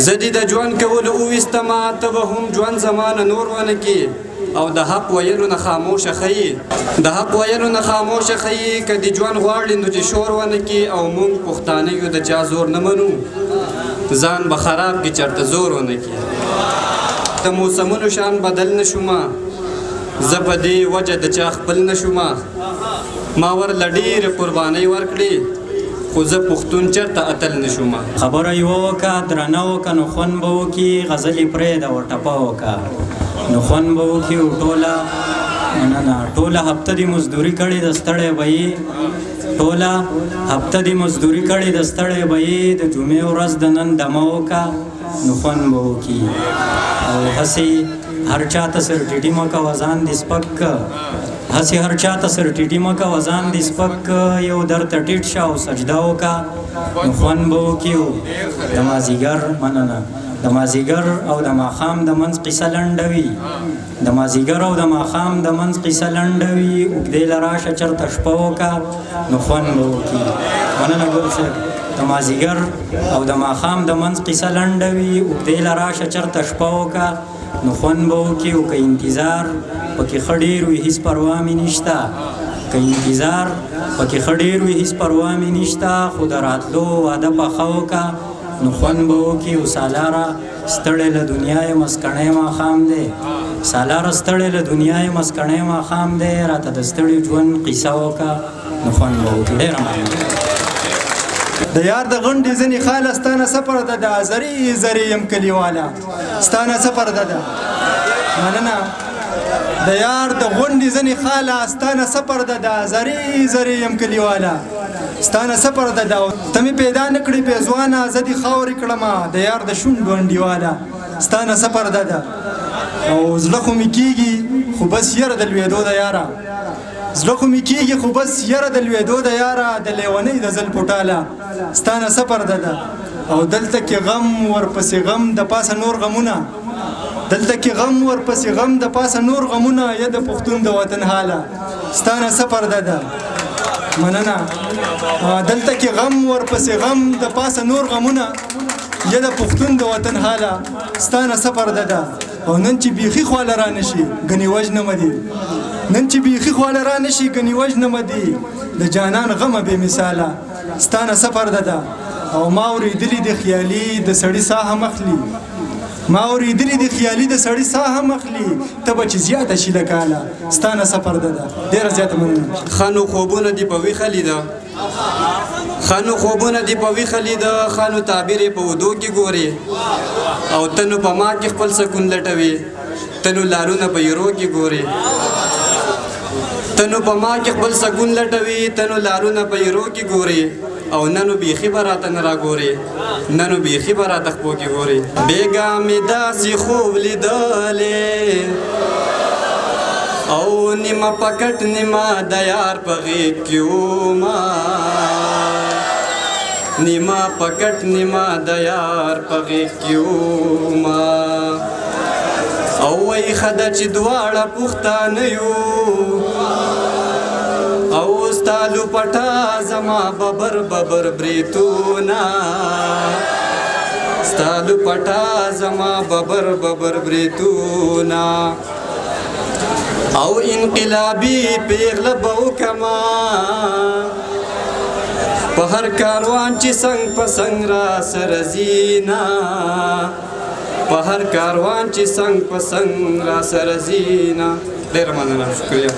زدی د ژوند کولو وویستمه ته به هم ژوند زمانه نور ونه کي او د حق ویلو نه خاموشه ښیي د حق ویلو نه خاموشه ښیي که د ژوند غواړي نو چې شور ونه کي او موږ پښتانه یو د چا زور نه منو ځان به خراب کي چېرته زور ونه کي د موسمونو شان بدل نه شومه زه په دې وجه د چا خپل نه شومه ما ورله ډېرې قربانۍ ورکړې خو زه پښتون چېرته اتل نه شومه خبره یوه وکړه درنه وکړه نو خوند به وکړي غزلې پرېږده او ټپه وکړه نو خوند به وکړي او ټوله هفته دې مزدوري کړې د ستړی به یې ټوله هفته دې مزدوري کړې د ستړی به یې د جمعې ورځ د نن دمه وکړه نو خوند به وکړي او هسې هر چا ته سر ټیټي مه کوه ځان دې سپک که هسې هر چا ته سر ټیټي مه کوه ځان دې سپک که یو درته ټیټ شه او سجده وکړه نو خوند به وکړي او د مازدیګر مننه د مازدیګر او د ماښام د منځ قصه لنډه وي د مازدیګر او د ماښام د منځ قصه لنډه وي اوږدې له راشه چېرته شپه وکړه نو خوند به وکړي مننه ګل صاحب د مازدیګر او د ماښام د منځ قصه لنډه وي اوږدې له راشه چېرته شپه وکړه نو خوند به وکړي او که انتظار پکې ښه ډېر وي هېڅ پروا مې نشته که انتظار پکې ښه ډېر وي هېڅ پروا مې نشته خو د راتلو واده پخه وکړه نو خوند به وکړي او سالاره ستړی له دنیا یې مسکڼی ماښام دی سالاره ستړی له دنیا یې مسکڼی ماښام دی راته د ستړي ژوند قیصه وکړه نو خوند به وکړي ډېره مننه د یار د غونډې ځینې خاله ستانه څه پرده ده زرې زرې یم کلیواله ستانه څه پرده ده مننه د یار د غونډې ځینې خاله ستانه څه پرده ده زرې زرې یم کلیواله ستانه څه پرده ده ته مې پیدا نه کړې پېزوانه زه دې خاورې کړمه د یار د شونډو انډیواله ستانه څه پرده ده او زړه خو مې کېږي خو بس یره د لوېدو د یاره زړه خو مې کېږي خو بس یره د لوېدو د یاره د لیونۍ د زل پټاله ستانه څه پرده ده او دلته کې غم ورپسې غم د پاسه نور غمونه دلته کې غم ورپسې غم د پاسه نور غمونه یا د پښتون د وطن حاله ستانه څه پرده ده مننه دلته کې غم ورپسې غم د پاسه نور غمونه یا د پښتون د وطن حاله ستانه څه پرده ده او نن چې بیخي خواله را نشي ګنې وژنمه دي نن چې بیخي خواله را نشي ګنې وژنمه دي د جانان غمه بې مثاله ستانه څه پرده ده او ما اورېدلي د خیالي د سړي ساه هم اخلي ما اورېدلي د خیالي د سړي ساه هم اخلي ته به چې زیاته شي له کاله ستانه څه پرده ده ډېره زیاته مننه ښه نو خوبونه دې په ویښه لیده ښه نو خوبونه دې په ویښه لیده ښه نو تعبیر یې په ودو کې ګورې او ته نو په ما کې خپل سکون لټوې ته نو لالونه په یرو کې ګورې ته نو په ما کې خپل سکون لټوې ته نو لالونه په یرو کې ګورې او ننو بیخي به راته نه راګورې ننو بیخي به راته خپو کې ګورې بېګا مې داسې خوب لیدلې او نیمه پکټ نیمه د یار په غېږ کې ومه نیمه پکټ نیمه د یار په غېږ کې ومه او وایي ښه ده چې دواړه پښتانه یو او ستا لوپټه زما ببر ببر بریتونه ستا لوپټه زما ببر ببر بریتونه او انقلابي پیغله به وکړمه په هر کاروان چې څنګ په څنګ را سره ځینه په هر کاروان چې څنګ په څنګ را سره ځینه ډېره مننه شکریه